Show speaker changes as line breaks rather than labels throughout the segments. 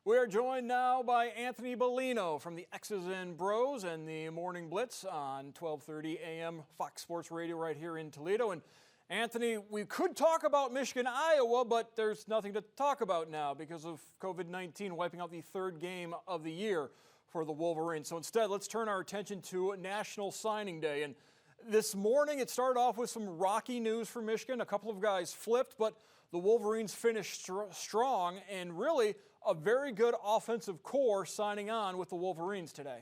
We are joined now by Anthony Bellino from the X's and Bros and the Morning Blitz on 12:30 a.m. Fox Sports Radio right here in Toledo. And Anthony, we could talk about Michigan, Iowa, but there's nothing to talk about now because of COVID-19 wiping out the third game of the year for the Wolverines. So instead, let's turn our attention to National Signing Day. And this morning, it started off with some rocky news for Michigan. A couple of guys flipped, but the Wolverines finished strong and really a very good offensive core signing on with the Wolverines today.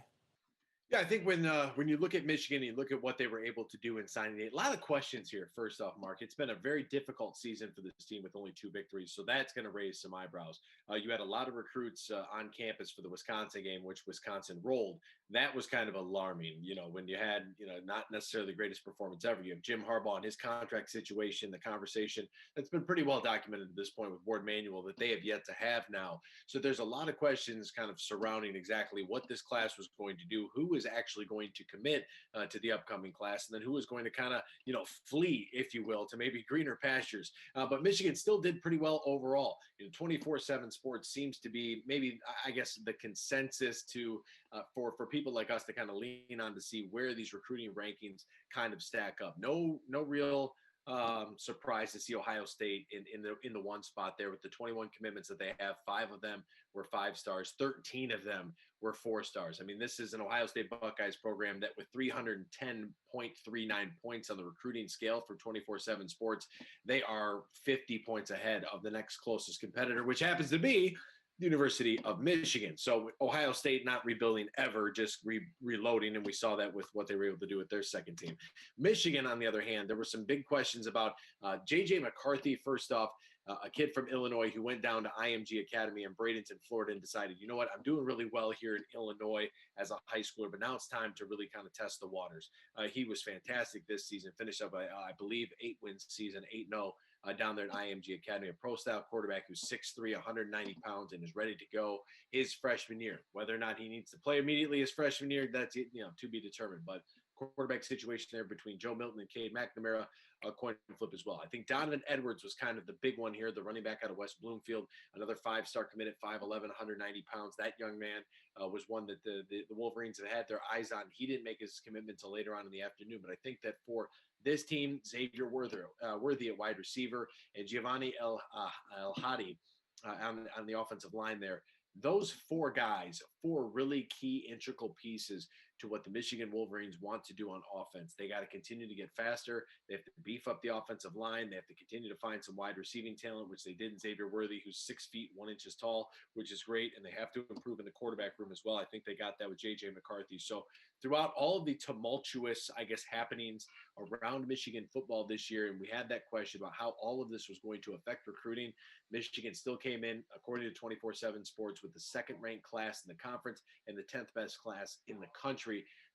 Yeah, I think when you look at Michigan, you look at what they were able to do in signing day. A lot of questions here. First off, Mark, it's been a very difficult season for this team with only 2 victories, so that's going to raise some eyebrows. You had a lot of recruits on campus for the Wisconsin game, which Wisconsin rolled. That was kind of alarming. You know, when you had not necessarily the greatest performance ever. You have Jim Harbaugh and his contract situation, the conversation that's been pretty well documented at this point with Ward Manuel that they have yet to have now. So there's a lot of questions kind of surrounding exactly what this class was going to do, who is actually going to commit to the upcoming class, and then who is going to kind of flee, if you will, to maybe greener pastures. But Michigan still did pretty well overall. 24/7 Sports seems to be maybe, I guess, the consensus to for people like us to kind of lean on to see where these recruiting rankings kind of stack up. No real surprised to see Ohio State in the one spot there with the 21 commitments that they have. 5 of them were 5 stars, 13 of them were 4 stars. I mean, this is an Ohio State Buckeyes program that with 310.39 points on the recruiting scale for 24/7 Sports, they are 50 points ahead of the next closest competitor, which happens to be the University of Michigan. So Ohio State not rebuilding ever, just reloading, and we saw that with what they were able to do with their second team. Michigan, on the other hand, there were some big questions about J.J. McCarthy. First off, a kid from Illinois who went down to IMG Academy in Bradenton, Florida, and decided, you know what, I'm doing really well here in Illinois as a high schooler, but now it's time to really kind of test the waters. He was fantastic this season, finished up, I believe, 8-win season, 8-0. Down there at IMG Academy, a pro-style quarterback who's 6'3", 190 pounds, and is ready to go his freshman year. Whether or not he needs to play immediately his freshman year, that's to be determined. But quarterback situation there between Joe Milton and Cade McNamara, a coin flip as well. I think Donovan Edwards was kind of the big one here, the running back out of West Bloomfield, another 5-star committed, 5'11", 190 pounds. That young man was one that the Wolverines had their eyes on. He didn't make his commitment until later on in the afternoon, but I think that for this team, Xavier Worthy at wide receiver and Giovanni El-Hadi on the offensive line there. Those 4 guys, 4 really key integral pieces to what the Michigan Wolverines want to do on offense. They got to continue to get faster. They have to beef up the offensive line. They have to continue to find some wide receiving talent, which they did in Xavier Worthy, who's 6 feet 1 inch tall, which is great. And they have to improve in the quarterback room as well. I think they got that with J.J. McCarthy. So throughout all of the tumultuous, I guess, happenings around Michigan football this year, and we had that question about how all of this was going to affect recruiting, Michigan still came in, according to 24/7 Sports, with the 2nd-ranked class in the conference and the 10th best class in the country.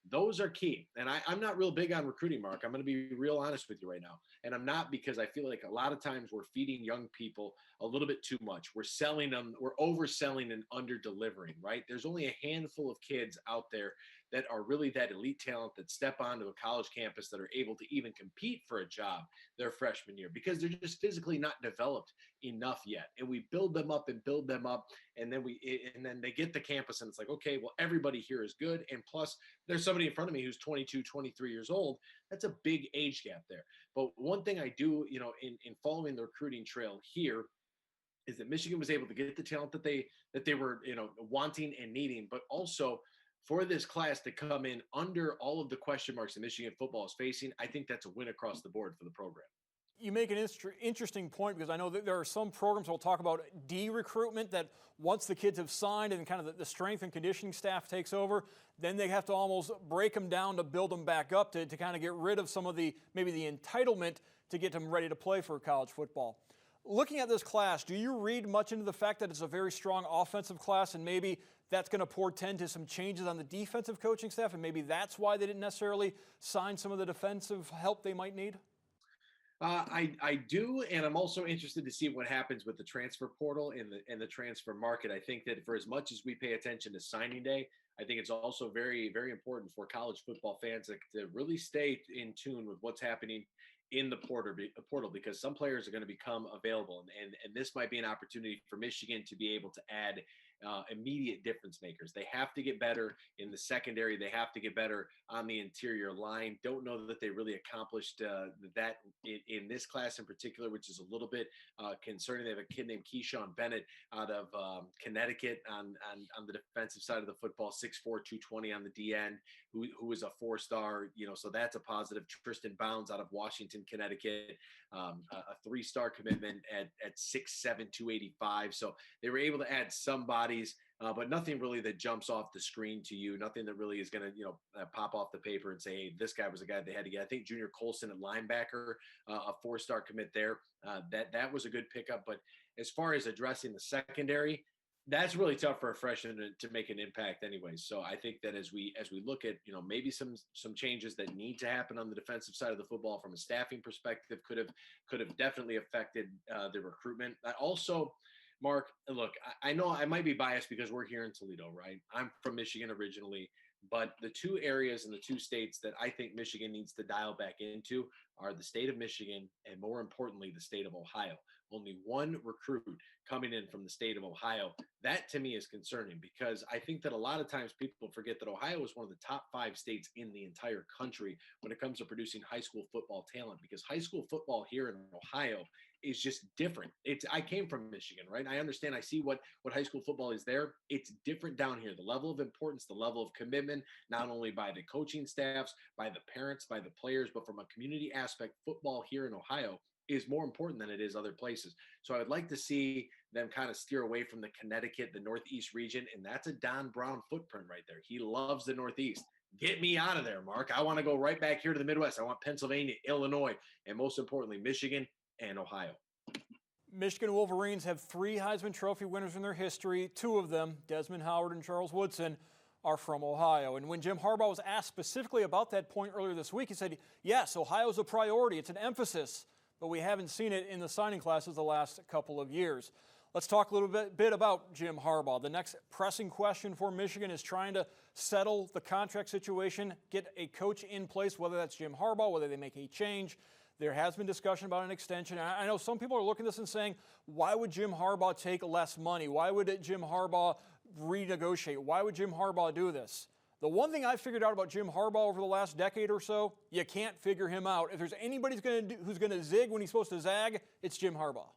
Those are key. And I'm not real big on recruiting, Mark. I'm going to be real honest with you right now. And I'm not, because I feel like a lot of times we're feeding young people a little bit too much. We're selling them, we're overselling and under-delivering, right? There's only a handful of kids out there that are really that elite talent that step onto a college campus that are able to even compete for a job their freshman year because they're just physically not developed enough yet. And we build them up, and then they get to campus and it's like, okay, well, everybody here is good. And plus there's somebody in front of me who's 22, 23 years old. That's a big age gap there. But one thing I do, in following the recruiting trail here, is that Michigan was able to get the talent that they were, wanting and needing, but also for this class to come in under all of the question marks that Michigan football is facing. I think that's a win across the board for the program.
You make an interesting point, because I know that there are some programs we'll talk about de-recruitment, that once the kids have signed and kind of the strength and conditioning staff takes over, then they have to almost break them down to build them back up to kind of get rid of some of maybe the entitlement to get them ready to play for college football. Looking at this class, do you read much into the fact that it's a very strong offensive class, and maybe that's going to portend to some changes on the defensive coaching staff, and maybe that's why they didn't necessarily sign some of the defensive help they might need?
I do, and I'm also interested to see what happens with the transfer portal and the transfer market. I think that for as much as we pay attention to signing day, I think it's also very, very important for college football fans to really stay in tune with what's happening in the portal, because some players are going to become available, and this might be an opportunity for Michigan to be able to add immediate difference makers. They have to get better in the secondary. They have to get better on the interior line. Don't know that they really accomplished that in this class in particular, which is a little bit concerning. They have a kid named Keyshawn Bennett out of Connecticut on the defensive side of the football, 6'4", 220 on the DN, who is a 4-star, so that's a positive. Tristan Bounds out of Washington, Connecticut, a 3-star commitment at 6'7", 285. So they were able to add some bodies, but nothing really that jumps off the screen to you. Nothing that really is going to, pop off the paper and say, hey, this guy was a guy they had to get. I think Junior Colson at linebacker, a 4-star commit there. That was a good pickup. But as far as addressing the secondary, that's really tough for a freshman to make an impact anyway. So I think that as we look at, maybe some changes that need to happen on the defensive side of the football from a staffing perspective could have definitely affected the recruitment. I also, Mark, look, I know I might be biased because we're here in Toledo, right? I'm from Michigan originally, but the two areas and the two states that I think Michigan needs to dial back into are the state of Michigan and, more importantly, the state of Ohio. Only one recruit coming in from the state of Ohio. That to me is concerning because I think that a lot of times people forget that Ohio is one of the top 5 states in the entire country when it comes to producing high school football talent, because high school football here in Ohio is just different. I came from Michigan, right? I understand. I see what high school football is there. It's different down here. The level of importance, the level of commitment, not only by the coaching staffs, by the parents, by the players, but from a community aspect, football here in Ohio is more important than it is other places. So I would like to see them kind of steer away from the Connecticut, the Northeast region. And that's a Don Brown footprint right there. He loves the Northeast. Get me out of there, Mark. I want to go right back here to the Midwest. I want Pennsylvania, Illinois, and most importantly, Michigan and Ohio.
Michigan Wolverines have 3 Heisman Trophy winners in their history. 2 of them, Desmond Howard and Charles Woodson, are from Ohio. And when Jim Harbaugh was asked specifically about that point earlier this week, he said, yes, Ohio's a priority. It's an emphasis, but we haven't seen it in the signing classes the last couple of years. Let's talk a little bit about Jim Harbaugh. The next pressing question for Michigan is trying to settle the contract situation, get a coach in place, whether that's Jim Harbaugh, whether they make a change. There has been discussion about an extension. I know some people are looking at this and saying, why would Jim Harbaugh take less money? Why would Jim Harbaugh renegotiate? Why would Jim Harbaugh do this? The one thing I've figured out about Jim Harbaugh over the last decade or so, you can't figure him out. If there's anybody who's going to zig when he's supposed to zag, it's Jim Harbaugh.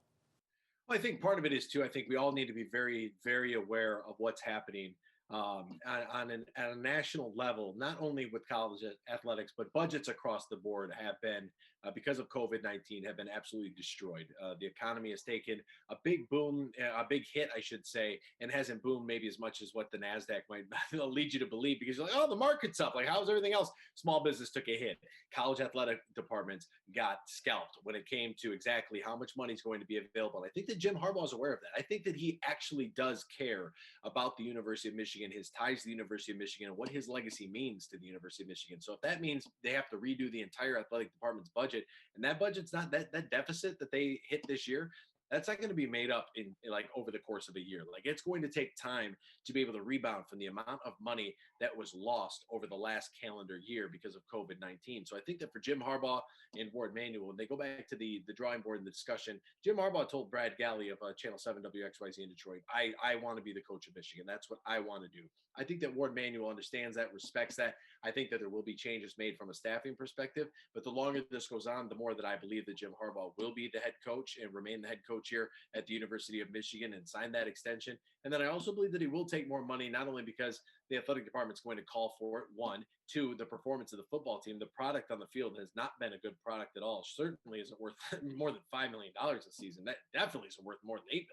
Well, I think part of it is, too, I think we all need to be very, very aware of what's happening on a national level, not only with college athletics, but budgets across the board have been, because of COVID-19, have been absolutely destroyed. The economy has taken a big boom, a big hit, I should say, and hasn't boomed maybe as much as what the NASDAQ might lead you to believe, because you're like, oh, the market's up. Like, how's everything else? Small business took a hit. College athletic departments got scalped when it came to exactly how much money is going to be available. I think that Jim Harbaugh is aware of that. I think that he actually does care about the University of Michigan, his ties to the University of Michigan, and what his legacy means to the University of Michigan. So if that means they have to redo the entire athletic department's budget, and that budget's not that deficit that they hit this year, that's not going to be made up in like over the course of a year. Like, it's going to take time to be able to rebound from the amount of money that was lost over the last calendar year because of COVID-19. So I think that for Jim Harbaugh and Ward Manuel, when they go back to the drawing board and the discussion, Jim Harbaugh told Brad Galley of Channel 7 WXYZ in Detroit, I want to be the coach of Michigan. That's what I want to do. I think that Ward Manuel understands that, respects that. I think that there will be changes made from a staffing perspective, but the longer this goes on, the more that I believe that Jim Harbaugh will be the head coach and remain the head coach here at the University of Michigan and sign that extension. And then I also believe that he will take more money, not only because the athletic department's going to call for it, 1, 2, the performance of the football team. The product on the field has not been a good product at all. Certainly isn't worth more than $5 million a season. That definitely isn't worth more than $8 million.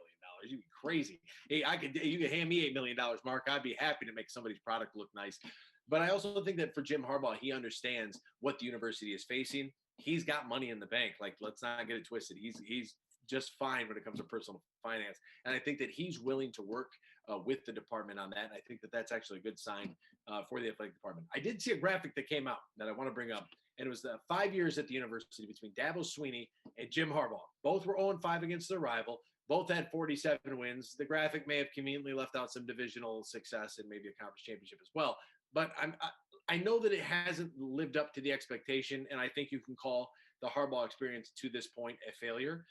You'd be crazy. Hey, you could hand me $8 million, Mark. I'd be happy to make somebody's product look nice. But I also think that for Jim Harbaugh, he understands what the university is facing. He's got money in the bank. Like, let's not get it twisted. He's just fine when it comes to personal finance. And I think that he's willing to work with the department on that. And I think that that's actually a good sign for the athletic department. I did see a graphic that came out that I want to bring up. And it was the 5 years at the university between Dabo Swinney and Jim Harbaugh. Both were 0-5 against their rival. Both had 47 wins. The graphic may have conveniently left out some divisional success and maybe a conference championship as well. But I know that it hasn't lived up to the expectation, and I think you can call the Harbaugh experience to this point a failure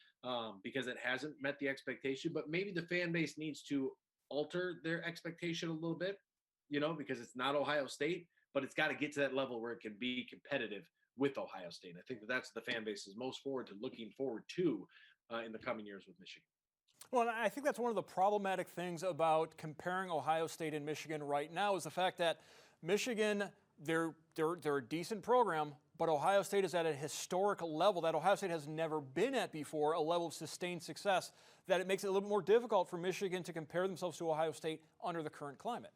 because it hasn't met the expectation. But maybe the fan base needs to alter their expectation a little bit, because it's not Ohio State, but it's got to get to that level where it can be competitive with Ohio State. And I think that's the fan base is most looking forward to in the coming years with Michigan.
Well, and I think that's one of the problematic things about comparing Ohio State and Michigan right now is the fact that Michigan, they're a decent program, but Ohio State is at a historic level that Ohio State has never been at before, a level of sustained success that it makes it a little more difficult for Michigan to compare themselves to Ohio State under the current climate.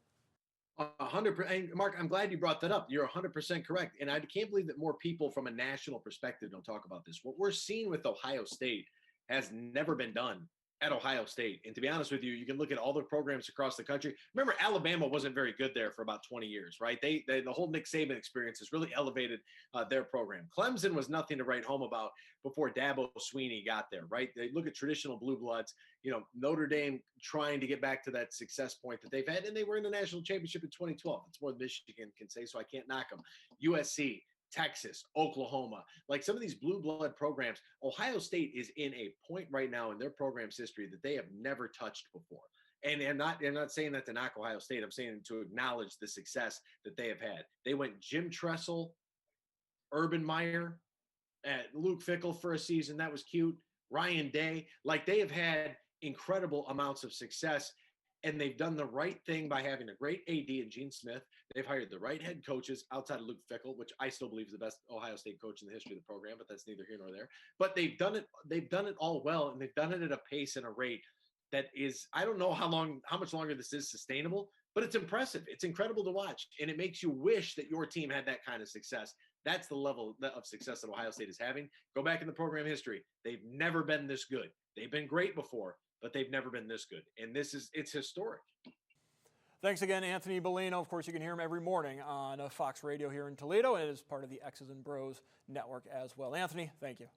100%. Mark, I'm glad you brought that up. You're 100% correct. And I can't believe that more people from a national perspective don't talk about this. What we're seeing with Ohio State has never been done at Ohio State. And to be honest with you, you can look at all the programs across the country. Remember, Alabama wasn't very good there for about 20 years, right? The whole Nick Saban experience has really elevated their program. Clemson was nothing to write home about before Dabo Swinney got there, right? They look at traditional blue bloods, Notre Dame trying to get back to that success point that they've had, and they were in the national championship in 2012. That's more than Michigan can say, so I can't knock them. USC, Texas, Oklahoma, like some of these blue blood programs, Ohio State is in a point right now in their program's history that they have never touched before. And I'm not saying that to knock Ohio State. I'm saying to acknowledge the success that they have had. They went Jim Tressel, Urban Meyer, Luke Fickell for a season. That was cute. Ryan Day. Like, they have had incredible amounts of success. And they've done the right thing by having a great AD in Gene Smith. They've hired the right head coaches outside of Luke Fickell, which I still believe is the best Ohio State coach in the history of the program, but that's neither here nor there. But they've done it all well, and they've done it at a pace and a rate that is, I don't know how much longer this is sustainable, but it's impressive. It's incredible to watch. And it makes you wish that your team had that kind of success. That's the level of success that Ohio State is having. Go back in the program history. They've never been this good. They've been great before, but they've never been this good. And it's historic.
Thanks again, Anthony Bellino. Of course, you can hear him every morning on Fox Radio here in Toledo, and it is part of the X's and Bros network as well. Anthony, thank you.